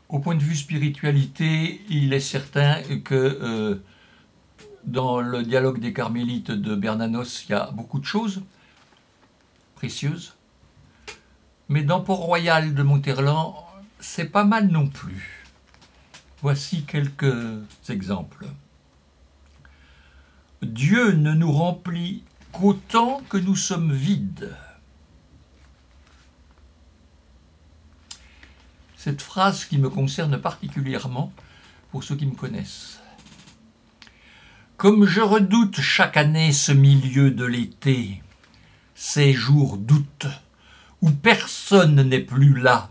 Au point de vue spiritualité, il est certain que dans le dialogue des Carmélites de Bernanos, il y a beaucoup de choses précieuses. Mais dans Port-Royal de Monterland, c'est pas mal non plus. Voici quelques exemples. Dieu ne nous remplit qu'autant que nous sommes vides. Cette phrase qui me concerne particulièrement pour ceux qui me connaissent. Comme je redoute chaque année ce milieu de l'été, ces jours d'août, où personne n'est plus là,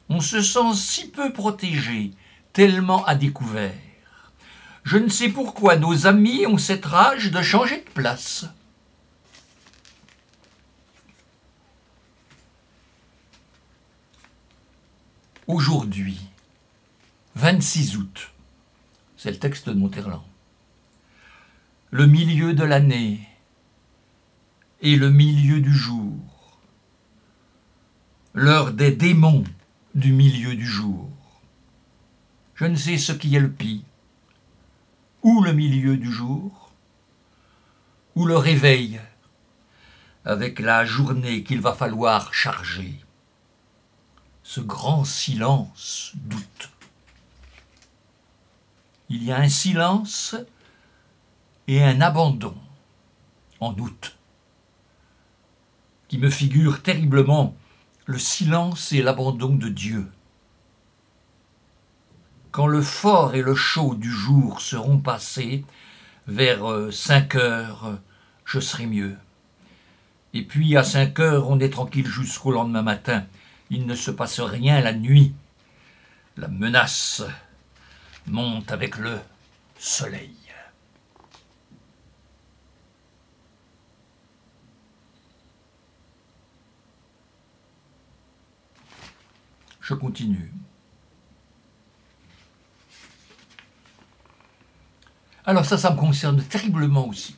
on se sent si peu protégé, tellement à découvert. Je ne sais pourquoi nos amis ont cette rage de changer de place. Aujourd'hui, 26 août, c'est le texte de Monterland, le milieu de l'année et le milieu du jour, l'heure des démons du milieu du jour. Je ne sais ce qui est le pis, ou le milieu du jour, ou le réveil, avec la journée qu'il va falloir charger. Ce grand silence d'août. Il y a un silence et un abandon en août, qui me figure terriblement le silence et l'abandon de Dieu. Quand le fort et le chaud du jour seront passés, vers 5 heures, je serai mieux. Et puis à 5 heures, on est tranquille jusqu'au lendemain matin. Il ne se passe rien la nuit. La menace monte avec le soleil. Je continue. Alors ça me concerne terriblement aussi.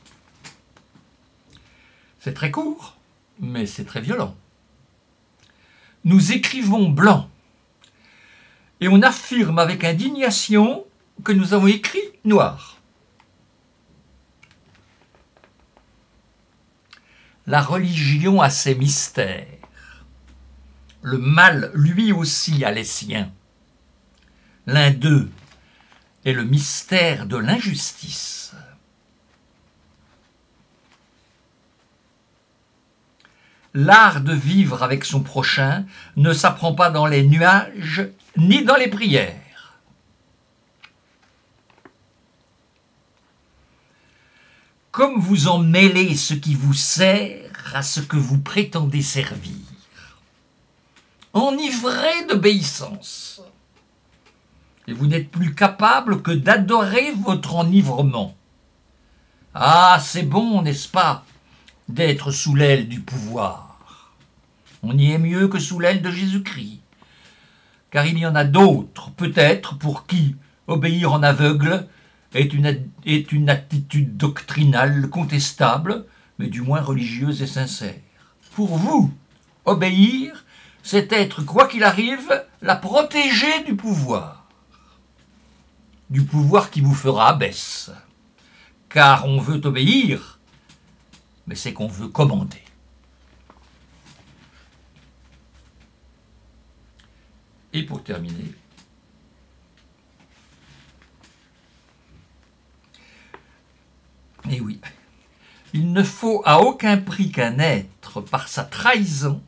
C'est très court, mais c'est très violent. Nous écrivons blanc et on affirme avec indignation que nous avons écrit noir. La religion a ses mystères. Le mal, lui aussi, a les siens. L'un d'eux est le mystère de l'injustice. L'art de vivre avec son prochain ne s'apprend pas dans les nuages ni dans les prières. Comme vous en mêlez ce qui vous sert à ce que vous prétendez servir, enivré d'obéissance, et vous n'êtes plus capable que d'adorer votre enivrement. Ah, c'est bon, n'est-ce pas, d'être sous l'aile du pouvoir. On y est mieux que sous l'aile de Jésus-Christ, car il y en a d'autres, peut-être, pour qui obéir en aveugle est une attitude doctrinale contestable, mais du moins religieuse et sincère. Pour vous, obéir, c'est être, quoi qu'il arrive, la protégée du pouvoir qui vous fera abaisse. Car on veut obéir, mais c'est qu'on veut commander. Et pour terminer, et oui, il ne faut à aucun prix qu'un être, par sa trahison,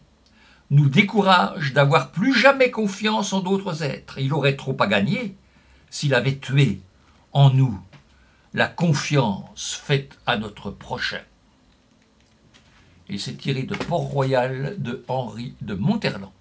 nous décourage d'avoir plus jamais confiance en d'autres êtres. Il aurait trop à gagner s'il avait tué en nous la confiance faite à notre prochain. Et c'est tiré de Port-Royal de Henri de Monterland.